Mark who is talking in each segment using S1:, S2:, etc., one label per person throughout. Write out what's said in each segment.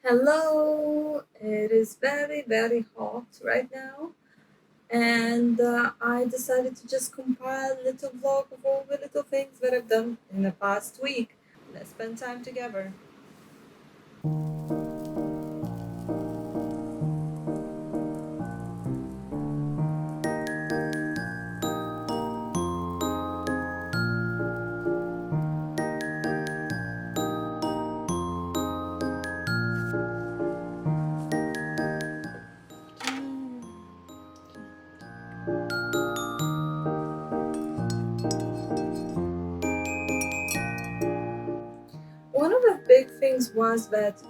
S1: Hello, it is very, very hot right now, and I decided to just compile a little vlog of all the little things that I've done in the past week. Let's spend time together. One of the big things was that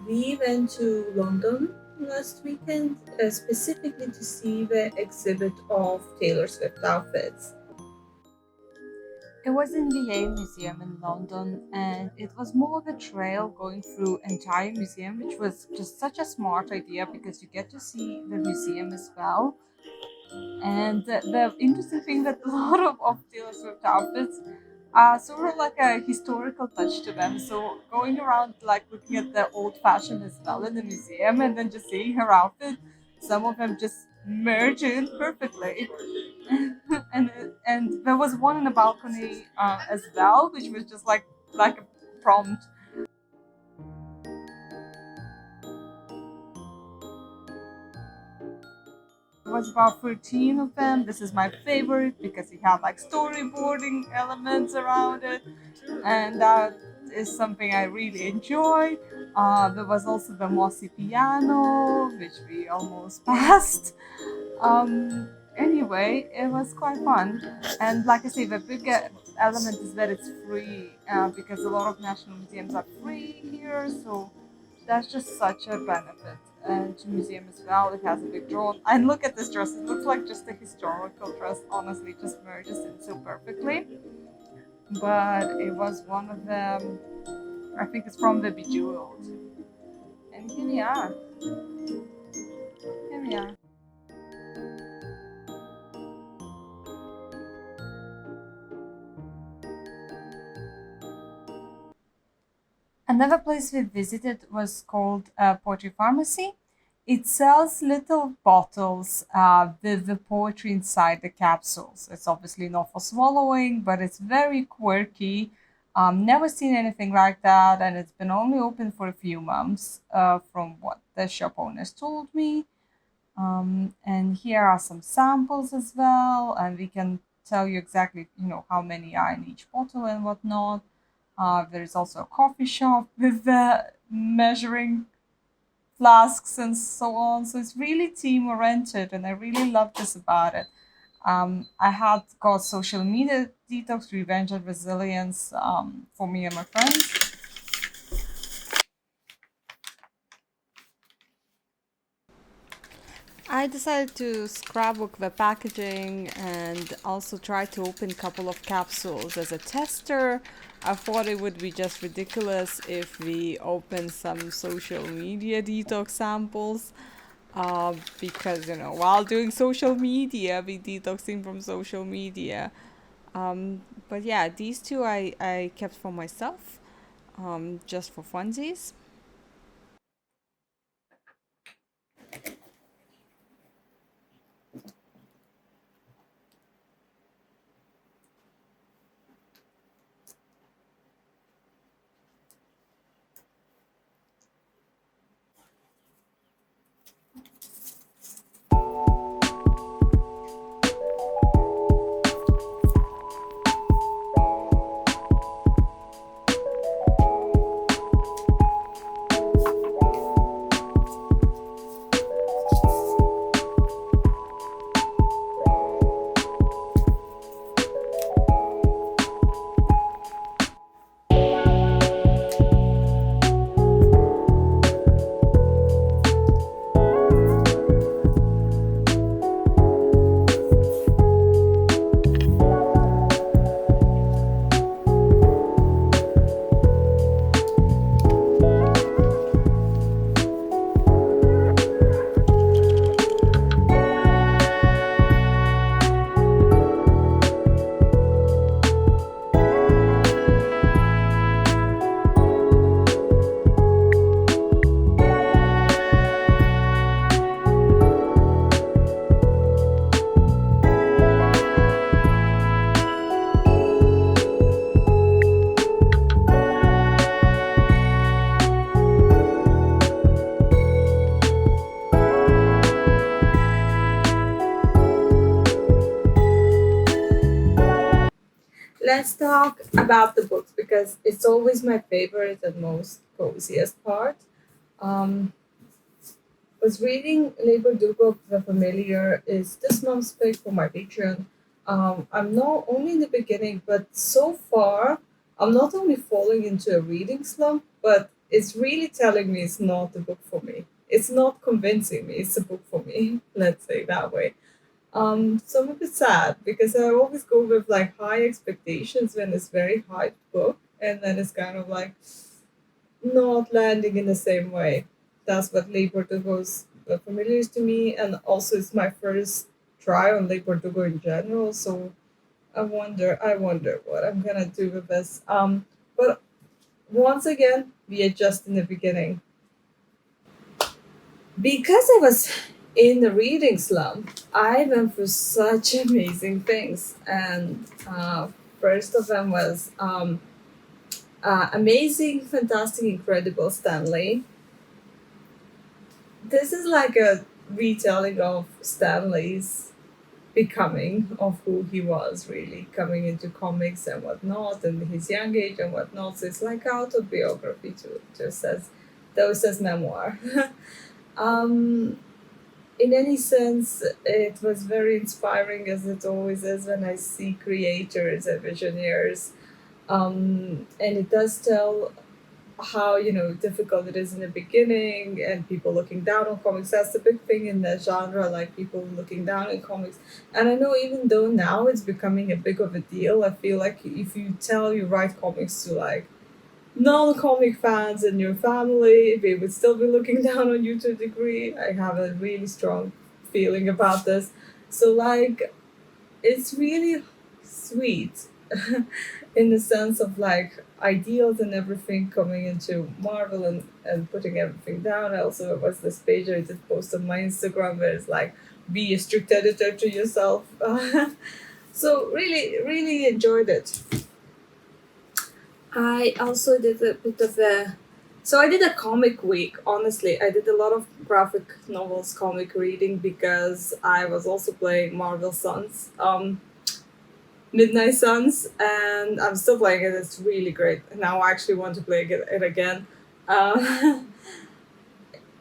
S1: we went to London last weekend specifically to see the exhibit of Taylor Swift outfits.
S2: It was in the Yale Museum in London, and it was more of a trail going through entire museum, which was just such a smart idea because you get to see the museum as well. And the interesting thing that a lot of Taylor Swift outfits are sort of like a historical touch to them. So going around like looking at the old fashioned as well in the museum, and then just seeing her outfit, some of them just merge in perfectly. And there was one in the balcony as well, which was just like a prompt. There was about 13 of them. This is my favorite because it had like storyboarding elements around it, and that is something I really enjoy. There was also the mossy piano, which we almost passed. Anyway, it was quite fun, and like I say, the big element is that it's free because a lot of national museums are free here, so that's just such a benefit. And to museum as well, it has a big draw. And look at this dress; it looks like just a historical dress. Honestly, just merges in so perfectly. But it was one of them. I think it's from the Bejeweled. And here we are. Here we are. Another place we visited was called Poetry Pharmacy. It sells little bottles with the poetry inside the capsules. It's obviously not for swallowing, but it's very quirky. Never seen anything like that, and it's been only open for a few months, from what the shop owners told me. And here are some samples as well, and we can tell you exactly, how many are in each bottle and whatnot. There's also a coffee shop with measuring flasks and so on. So it's really team oriented, and I really love this about it. I had got social media detox, revenge, and resilience for me and my friends. I decided to scrapbook the packaging and also try to open a couple of capsules as a tester. I thought it would be just ridiculous if we open some social media detox samples. Because while doing social media, we detoxing from social media. But yeah, these two I kept for myself, just for funsies.
S1: let's talk about the books because it's always my favorite and most coziest part. Um, was reading Labor Dugo the Familiar is this month's pick for my Patreon. I'm not only in the beginning, but so far I'm not only falling into a reading slump, but it's really telling me it's not a book for me. It's not convincing me it's a book for me. Let's say that way. So I'm a bit sad because I always go with like high expectations when it's very hyped book, and then it's kind of like not landing in the same way. That's what Le Portugo's familiar is to me, and also it's my first try on Le Portugo in general. So I wonder what I'm gonna do with this. But once again, we adjust in the beginning because I was in the reading slump. I went through such amazing things, and first of them was amazing, fantastic, incredible Stanley. This is like a retelling of Stanley's becoming of who he was really coming into comics and whatnot and his young age and whatnot. So it's like autobiography too, just as those as memoir. um, in any sense, it was very inspiring as it always is when I see creators and visionaries. And it does tell how difficult it is in the beginning and people looking down on comics. That's the big thing in the genre, like people looking down on comics. And I know even though now it's becoming a big of a deal, I feel like if you write comics to like non-comic fans in your family, they would still be looking down on you to a degree. I have a really strong feeling about this. So like it's really sweet in the sense of like ideals and everything coming into Marvel and putting everything down. I also was this page I did post on my Instagram where it's like be a strict editor to yourself. So really, really enjoyed it. I also did a bit of a so I did a comic week. Honestly, I did a lot of graphic novels comic reading because I was also playing Marvel Suns. Midnight Suns, and I'm still playing it. It's really great. Now I actually want to play it again. Uh,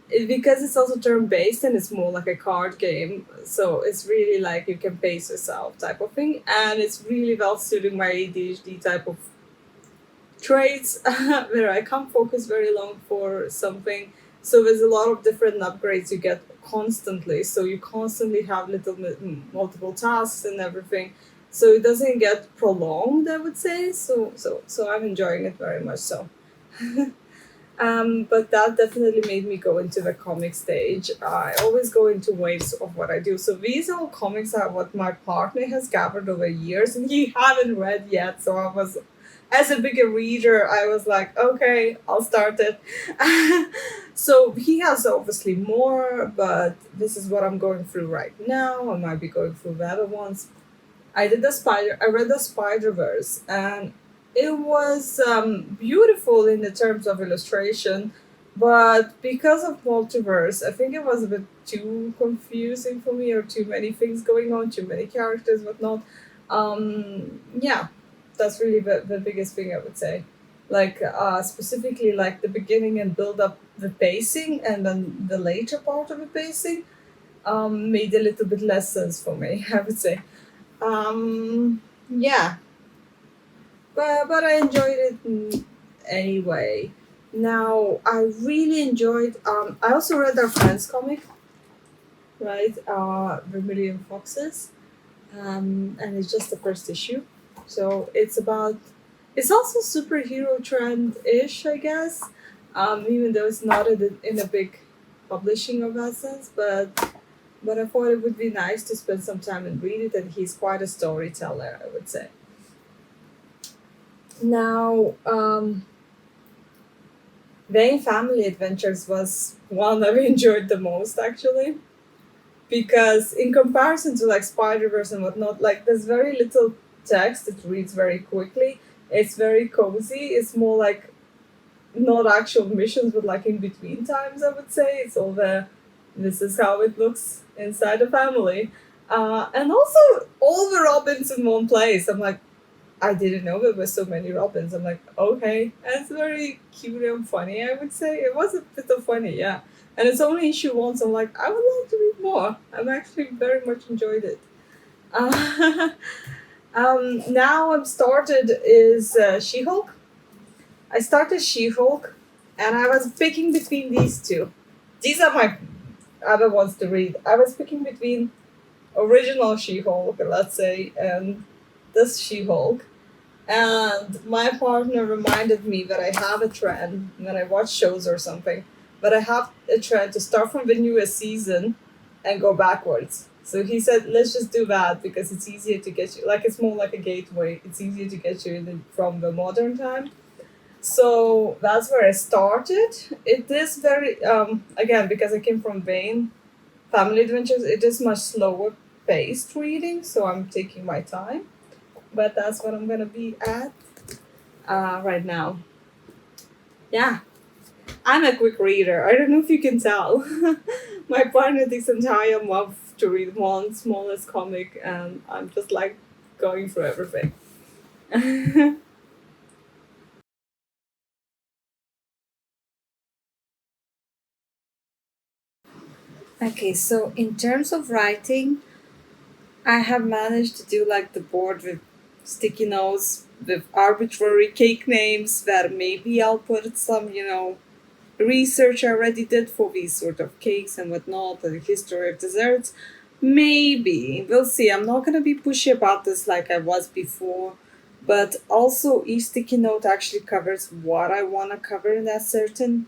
S1: because it's also turn based and it's more like a card game. So it's really like you can pace yourself type of thing. And it's really well suiting my ADHD type of traits where I can't focus very long for something. So there's a lot of different upgrades you get constantly. So you constantly have multiple tasks and everything. So it doesn't get prolonged, I would say. So I'm enjoying it very much. So. But that definitely made me go into the comic stage. I always go into waves of what I do. So these all comics are what my partner has gathered over years, and he haven't read yet. So I was, as a bigger reader, I was like, okay, I'll start it. So he has obviously more, but this is what I'm going through right now. I might be going through the other ones. I read the Spider Verse, and it was beautiful in the terms of illustration, but because of multiverse, I think it was a bit too confusing for me, or too many things going on, too many characters, whatnot. Yeah, that's really the biggest thing I would say. Like specifically, like the beginning and build up the pacing, and then the later part of the pacing made a little bit less sense for me. I would say. Yeah, but I enjoyed it anyway. Now I really enjoyed. I also read our friends comic, right? Vermilion Foxes, and it's just the first issue, so it's about. It's also superhero trend ish, I guess. Even though it's not in a big publishing of that sense, but I thought it would be nice to spend some time and read it, and he's quite a storyteller, I would say. Now, Vain Family Adventures was one that we enjoyed the most, actually, because in comparison to like Spider Verse and whatnot, like there's very little text. It reads very quickly. It's very cozy. It's more like not actual missions, but like in between times. I would say it's all the. This is how it looks inside a family, and also all the Robins in one place. I'm like, I didn't know there were so many robins. I'm like, okay, that's very cute and funny. I would say it was a bit of funny, yeah. And it's only issue one, so I'm like, I would like to read more. I've actually very much enjoyed it. Uh, now I've started is She-Hulk. I started She-Hulk, and I was picking between these two. These are my other ones to read. I was picking between original She-Hulk, let's say, and this She-Hulk. And my partner reminded me that I have a trend when I watch shows or something, but I have a trend to start from the newest season and go backwards. So he said, let's just do that because it's easier to get you, like it's more like a gateway. It's easier to get you from the modern time. So that's where I started. It is very, again, because I came from Bain Family Adventures, it is much slower paced reading, so I'm taking my time. But that's what I'm gonna be at right now. Yeah, I'm a quick reader. I don't know if you can tell. My partner takes entire month to read one smallest comic, and I'm just like going through everything. Okay, so in terms of writing, I have managed to do like the board with sticky notes with arbitrary cake names that maybe I'll put some, research I already did for these sort of cakes and whatnot, and the history of desserts. Maybe. We'll see. I'm not going to be pushy about this like I was before. But also, each sticky note actually covers what I want to cover in that certain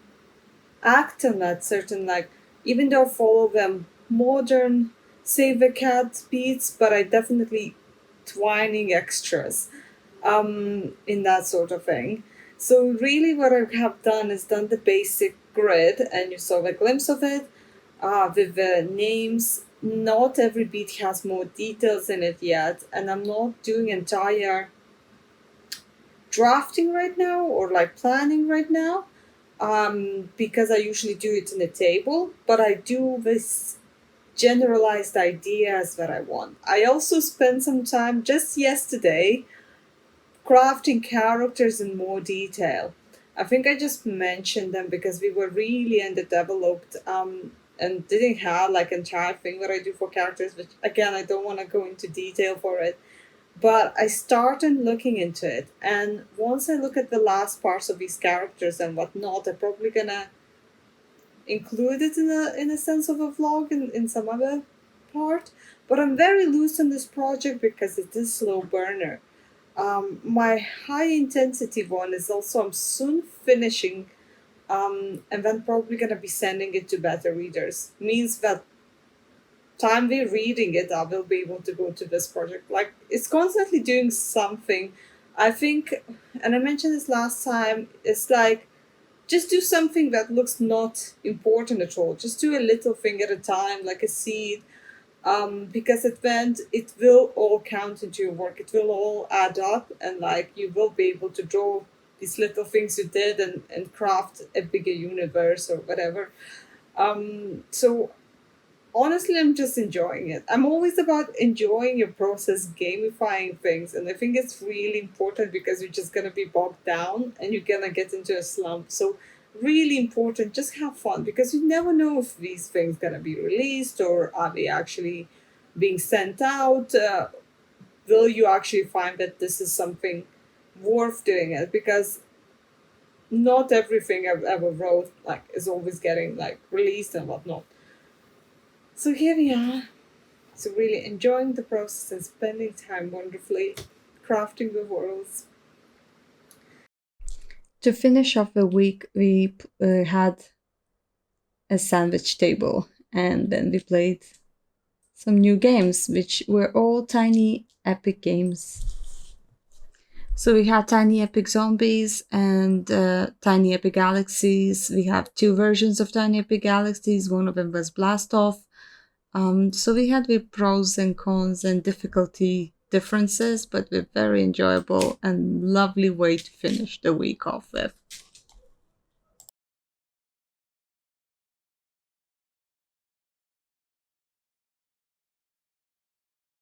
S1: act and that certain, like, even though I follow them modern Save the Cat beats, but I definitely twining extras in that sort of thing. So really, what I have done is done the basic grid, and you saw a glimpse of it with the names. Not every beat has more details in it yet, and I'm not doing entire drafting right now or like planning right now because I usually do it in a table, but I do this generalized ideas that I want. I also spent some time just yesterday crafting characters in more detail. I think I just mentioned them because we were really underdeveloped and didn't have like entire thing that I do for characters, which again I don't want to go into detail for it. But I started looking into it, and once I look at the last parts of these characters and whatnot, I'm probably gonna include it in a sense of a vlog in some other part. But I'm very loose on this project because it is slow burner. My high intensity one is also I'm soon finishing, and then probably gonna be sending it to beta readers. Means that time we're reading it, I will be able to go to this project. Like it's constantly doing something. I think, and I mentioned this last time. It's like just do something that looks not important at all. Just do a little thing at a time, like a seed, because at the end it will all count into your work. It will all add up, and like you will be able to draw these little things you did and craft a bigger universe or whatever. So honestly, I'm just enjoying it. I'm always about enjoying your process, gamifying things, and I think it's really important because you're just gonna be bogged down and you're gonna get into a slump. So really important, just have fun because you never know if these things gonna be released or are they actually being sent out. Will you actually find that this is something worth doing it? Because not everything I've ever wrote like is always getting like released and whatnot. So here we are. So really enjoying the process and spending time wonderfully crafting the worlds. To finish off the week, we had a sandwich table and then we played some new games, which were all tiny epic games. So we had Tiny Epic Zombies and Tiny Epic Galaxies. We have two versions of Tiny Epic Galaxies. One of them was Blast Off. So we had the pros and cons and difficulty differences, but we're very enjoyable and lovely way to finish the week off with.